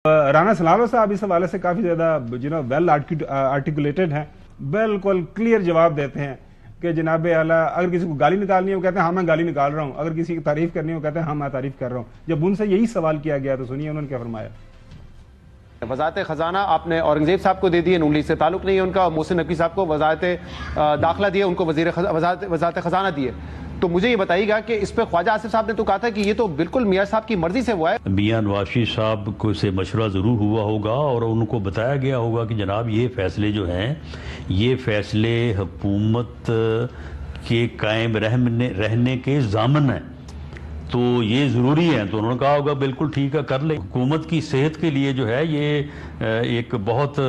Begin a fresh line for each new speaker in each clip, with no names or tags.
رانا سناولہ صاحب اس حوالے سے کافی زیادہ ویل آرٹیکولیٹڈ ہیں، بالکل کلیئر جواب دیتے ہیں کہ جناب اعلیٰ اگر کسی کو گالی نکالنی ہے وہ کہتے ہیں ہاں میں گالی نکال رہا ہوں، اگر کسی کی تعریف کرنی ہے وہ کہتے ہیں ہاں میں تعریف کر رہا ہوں۔ جب ان سے یہی سوال کیا گیا تو سنیے انہوں نے کیا فرمایا۔
وزارت خزانہ آپ نے اورنگزیب صاحب کو دے دی ہے، نون لیگ سے تعلق نہیں ہے ان کا، محسن نقوی صاحب کو وزارت داخلہ دی ہے، ان کو وزارت خزانہ دی ہے، تو مجھے یہ بتائیے گا کہ اس پہ خواجہ آصف صاحب نے تو کہا تھا کہ یہ تو بالکل میاں صاحب کی مرضی سے ہوا ہے۔
میاں نواز شریف صاحب کو سے مشورہ ضرور ہوا ہوگا اور ان کو بتایا گیا ہوگا کہ جناب یہ فیصلے جو ہیں یہ فیصلے حکومت کے قائم رہنے کے ضامن ہیں، تو یہ ضروری ہے، تو انہوں نے کہا ہوگا بالکل ٹھیک ہے کر لیں۔ حکومت کی صحت کے لیے جو ہے یہ ایک بہت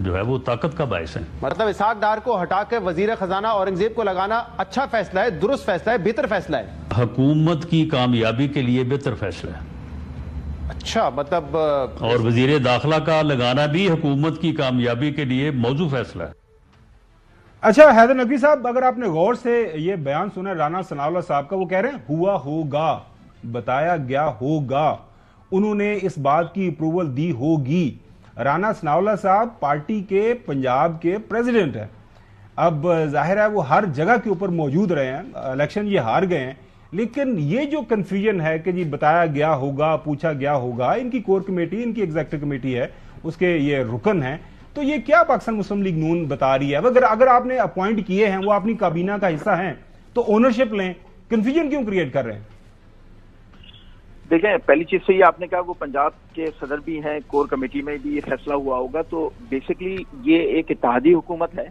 جو ہے وہ طاقت کا باعث ہے۔
مطلب اسحاق ڈار کو ہٹا کے وزیر خزانہ اورنگزیب کو لگانا اچھا فیصلہ ہے، درست فیصلہ ہے، بہتر فیصلہ ہے،
حکومت کی کامیابی کے لیے بہتر فیصلہ ہے۔
اچھا مطلب
اور وزیر داخلہ کا لگانا بھی حکومت کی کامیابی کے لیے موضوع فیصلہ ہے۔
اچھا حیدر نقوی صاحب، اگر آپ نے غور سے یہ بیان سنا رانا سناولہ صاحب کا، وہ کہہ رہے ہیں ہوا ہوگا، بتایا گیا ہوگا، انہوں نے اس بات کی اپروول دی ہوگی۔ رانا سناولہ صاحب پارٹی کے پنجاب کے پریزیڈنٹ ہیں، اب ظاہر ہے وہ ہر جگہ کے اوپر موجود رہے ہیں، الیکشن یہ ہار گئے ہیں، لیکن یہ جو کنفیوژن ہے کہ جی بتایا گیا ہوگا، پوچھا گیا ہوگا، ان کی کور کمیٹی، ان کی ایگزیکٹو کمیٹی ہے، اس کے یہ رکن ہیں، تو یہ کیا پاکستان مسلم لیگ نون بتا رہی ہے؟ اگر آپ نے اپوائنٹ کیے ہیں، وہ اپنی کابینہ کا حصہ ہیں، تو اونرشپ لیں، کنفیوژن کیوں کریٹ کر رہے ہیں؟
دیکھیں، پہلی چیز تو یہ آپ نے کہا وہ پنجاب کے صدر بھی ہیں، کور کمیٹی میں بھی یہ فیصلہ ہوا ہوگا، تو بیسکلی یہ ایک اتحادی حکومت ہے،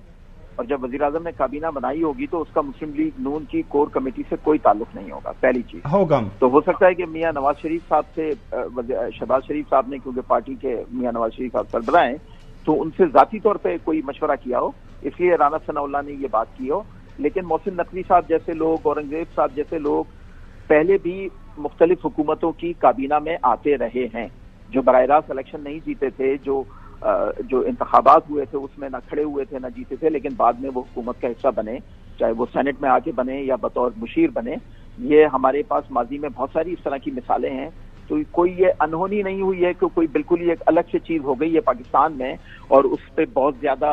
اور جب وزیر اعظم نے کابینہ بنائی ہوگی تو اس کا مسلم لیگ نون کی کور کمیٹی سے کوئی تعلق نہیں ہوگا، پہلی چیز۔ تو ہو سکتا ہے کہ میاں نواز شریف صاحب سے شہباز شریف صاحب نے، کیونکہ پارٹی کے میاں نواز شریف صاحب سربراہ ہیں، تو ان سے ذاتی طور پہ کوئی مشورہ کیا ہو، اس لیے رانا ثناءاللہ نے یہ بات کی ہو، لیکن محسن نقوی صاحب جیسے لوگ، اورنگزیب صاحب جیسے لوگ پہلے بھی مختلف حکومتوں کی کابینہ میں آتے رہے ہیں، جو براہ راست الیکشن نہیں جیتے تھے، جو انتخابات ہوئے تھے اس میں نہ کھڑے ہوئے تھے نہ جیتے تھے، لیکن بعد میں وہ حکومت کا حصہ بنے، چاہے وہ سینٹ میں آ کے بنے یا بطور مشیر بنے۔ یہ ہمارے پاس ماضی میں بہت ساری اس طرح کی مثالیں ہیں، تو کوئی یہ انہونی نہیں ہوئی ہے کہ کوئی بالکل ہی ایک الگ سے چیز ہو گئی ہے پاکستان میں اور اس پہ بہت زیادہ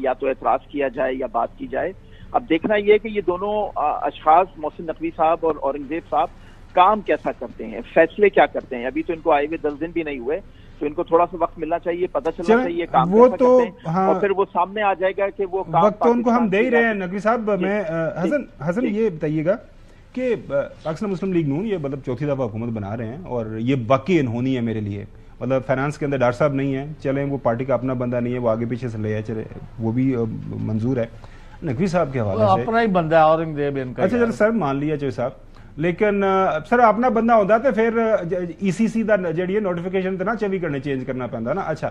یا تو اعتراض کیا جائے یا بات کی جائے۔ اب دیکھنا یہ ہے کہ یہ دونوں اشخاص محسن نقوی صاحب اور اورنگزیب صاحب کام کیسا کرتے ہیں، فیصلے کیا کرتے ہیں۔ ابھی تو ان کو آئے ہوئے 10 دن بھی نہیں ہوئے، تو ان کو تھوڑا سا وقت ملنا چاہیے، پتہ چلنا چاہیے کام کیسا کرتے ہیں، اور پھر وہ سامنے آ جائے گا کہ وہ کام
وقت تو ان کو ہم دے ہی رہے ہیں۔ نقوی صاحب، میں حسن یہ بتائیے گا کہ پاکستان مسلم لیگ نون یہ مطلب چوتھی دفعہ حکومت بنا رہے ہیں، اور یہ واقعی انہونی ہے میرے لیے، مطلب فائنانس کے اندر ڈار صاحب نہیں ہیں، چلیں وہ پارٹی کا اپنا بندہ نہیں ہے، وہ آگے پیچھے سے لے آئے، چلے وہ بھی منظور ہے۔ نقوی صاحب کے حوالے سے
اپنا ہی بندہ ہے اورنگزیب ان کا۔
اچھا چلو سر مان لیا چوہے صاحب، لیکن سر اپنا بندہ ہوتا تو پھر ای سی سی دا جڑی نوٹیفیکیشن تے نا 24 گھنٹے چینج کرنا پیندا نا۔ اچھا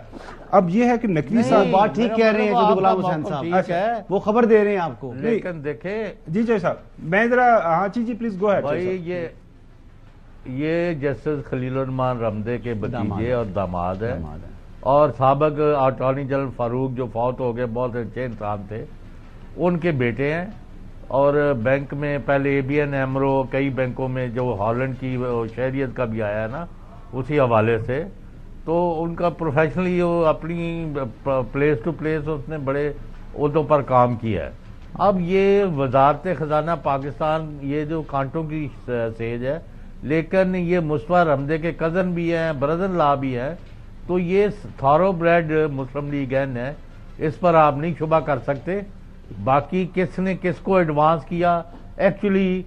اب یہ ہے کہ نقوی صاحب
بات ٹھیک کہہ رہے ہیں جو غلام حسین صاحب، وہ خبر دے رہے ہیں آپ کو،
لیکن دیکھیں
جی چوہے صاحب میں ذرا ہاں جی پلیز گو ہیڈ۔
بھائی یہ جسٹس خلیل الرحمان رمدے کے بھتیجے اور داماد ہیں، اور سابق اٹارنی جنرل فاروق جو فوت ہو گئے، بہت اچھے انسان تھے، ان کے بیٹے ہیں، اور بینک میں پہلے اے بی این ایمرو، کئی بینکوں میں جو ہالینڈ کی شہریت کا بھی آیا ہے نا، اسی حوالے سے، تو ان کا پروفیشنلی وہ اپنی پلیس ٹو پلیس اس نے بڑے عہدوں پر کام کیا ہے۔ اب یہ وزارت خزانہ پاکستان یہ جو کانٹوں کی سیج ہے، لیکن یہ مصطفیٰ رمدے کے کزن بھی ہیں، برادر لا بھی ہیں، تو یہ تھارو بریڈ مسلم لیگ ہے، اس پر آپ نہیں شبہ کر سکتے۔ باقی کس نے کس کو ایڈوانس کیا، ایکچولی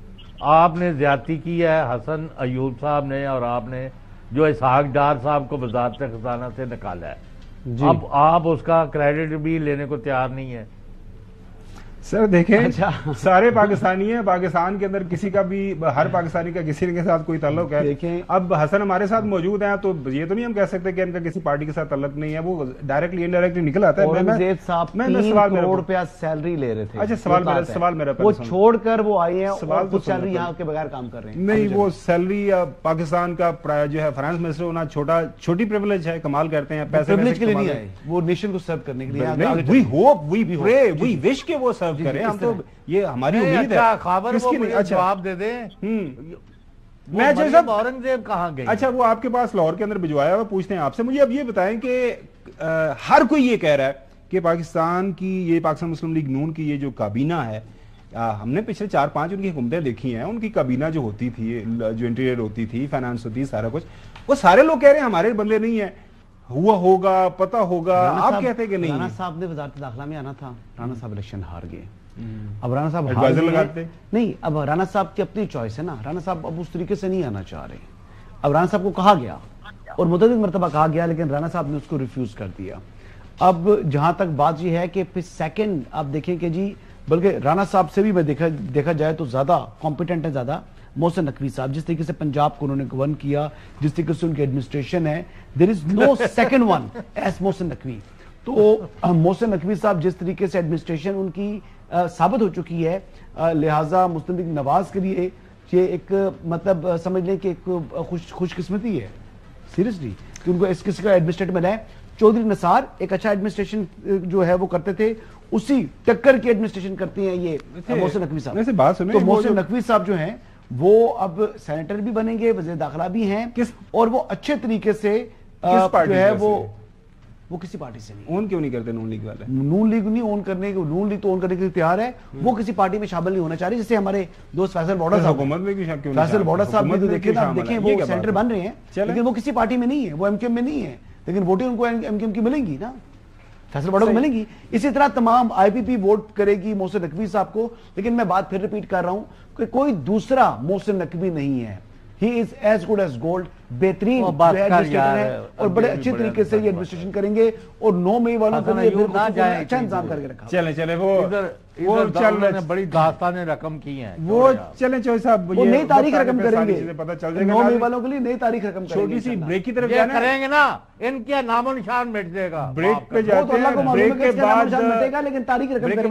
آپ نے زیادتی کی ہے حسن ایوب صاحب نے، اور آپ نے جو اسحاق ڈار صاحب کو وزارت خزانہ سے نکالا ہے، اب آپ اس کا کریڈٹ بھی لینے کو تیار نہیں ہے۔
سر دیکھیں سارے پاکستانی ہیں، پاکستان کے اندر کسی کا بھی، ہر پاکستانی کا کسی کے ساتھ کوئی تعلق ہے۔ اب حسن ہمارے ساتھ موجود ہیں تو یہ تو نہیں ہم کہہ سکتے کہ ان کا کسی پارٹی کے ساتھ تعلق نہیں ہے، وہ ڈائریکٹلی انڈائریکٹلی نکل آتا ہے۔
اورنگزیب صاحب 3 کروڑ روپیہ سیلری لے رہے تھے۔
اچھا سوال میرا
وہ چھوڑ کر وہ آئے ہیں اور کچھ سیلری یہاں کے بغیر کام کر رہے ہیں۔
نہیں، وہ سیلری پاکستان کا جو ہے فائنانس منسٹر ہونا چھوٹی پریولیج ہے، کمال کرتے ہیں، پیسے
پریولیج کے لیے نہیں آئے، وہ نیشن کو سرو کرنے کے لیے۔
وی ہوپ وی پرے وی وش کہ وہ سرو کریں، ہم تو یہ ہماری امید ہے۔
خابر وہ مجھے جواب دے دیں،
میں صاحب
اورنگزیب کہاں گئی؟
اچھا وہ آپ کے پاس لاہور کے اندر بھجوایا ہوا، پوچھتے ہیں آپ سے. مجھے اب یہ بتائیں کہ ہر کوئی یہ کہہ رہا ہے کہ پاکستان کی یہ پاکستان مسلم لیگ نون کی یہ جو کابینہ ہے، ہم نے پچھلے 4-5 ان کی حکومتیں دیکھی ہیں، ان کی کابینہ جو ہوتی تھی، جو انٹیریئر ہوتی تھی، فائنانس ہوتی، سارا کچھ، وہ سارے لوگ کہہ رہے ہیں ہمارے بندے نہیں ہیں، ہوا ہوگا، پتہ ہوگا. آپ کہتے ہیں کہ نہیں.
رانا صاحب نے وزارت داخلہ میں آنا تھا، رانا صاحب الیکشن ہار گئے. اب رانا صاحب
ایڈوائزر لگاتے
نہیں، اب رانا صاحب کی اپنی چوائس ہے نا. رانا صاحب اب اس طریقے سے نہیں آنا چاہ رہے. اب رانا صاحب کو کہا گیا اور متعدد مرتبہ کہا گیا، لیکن رانا صاحب نے اس کو ریفیوز کر دیا. اب جہاں تک بات یہ ہے کہ پھر سیکنڈ آپ دیکھیں کہ جی، بلکہ رانا صاحب سے بھی میں دیکھا جائے تو زیادہ کمپیٹنٹ ہے زیادہ محسن نقوی صاحب. جس طریقے سے پنجاب کو انہوں نے گورن کیا، جس طریقے سے ان کی ایڈمنسٹریشن ہے، دیر از نو second one as Mohsin Naqvi. تو محسن نقوی صاحب جس طریقے سے ایڈمنسٹریشن ان کی ثابت ہو چکی ہے، لہٰذا مسلم لیگ نواز کے لیے یہ ایک مطلب سمجھ لیں کہ ایک خوش قسمتی ہے سیریسلی کہ ان کو اس قسم کا ایڈمنسٹریٹر ملا ہے. چودھری نثار ایک اچھا ایڈمنسٹریشن جو ہے وہ کرتے تھے، اسی ٹکر کی ایڈمنسٹریشن کرتے ہیں یہ محسن نقوی صاحب. تو محسن نقوی صاحب جو ہیں وہ اب سینیٹر بھی بنیں گے، وزیر داخلہ بھی ہیں، اور وہ اچھے طریقے سے جو ہے وہ کسی پارٹی سے نہیں
اون کیوں نہیں کرتے. نون لیگ والے
نون لیگ نہیں اون کرنے کے، نون لیگ تو اون کرنے کے تیار ہے، وہ کسی پارٹی میں شامل نہیں ہونا چاہ رہی. جیسے ہمارے دوست فیصل بوڑا صاحب،
حکومت میں بھی
فیصل بوڑا صاحب بھی دیکھیں وہ سینٹر بن رہے ہیں، لیکن وہ کسی پارٹی میں نہیں ہے، وہ ایم کیو ایم میں نہیں ہے، لیکن ووٹیں ان کو ایم کیو ایم کی ملیں گی نا، فیصل بوڑا کو ملیں گی. اسی طرح تمام آئی پی پی ووٹ کرے گی محسن نقوی صاحب کو. لیکن میں بات پھر ریپیٹ کر رہا ہوں کہ کوئی دوسرا محسن نقوی نہیں ہے. He is as good as gold, بہترین ایڈمنسٹریٹر ہے اور بڑے اچھے طریقے سے یہ ایڈمنسٹریشن کریں گے، اور 9 مئی والوں کے لیے اچھا انتظام کر کے رکھا.
چلیں وہ
بڑی داستانیں رقم کی ہیں،
وہ چلیں چوہدری صاحب
وہ نئی تاریخ رقم کریں گے.
پتہ چل جائے گا
9 مئی والوں کے لیے نئی تاریخ رقم کریں گے.
چھوٹی سی بریک کی طرف
یہ کریں گے نا، ان کے نام و نشان مٹ جائے گا.
بریک پہ جاتے ہیں،
بریک کے بعد لیکن تاریخ رقم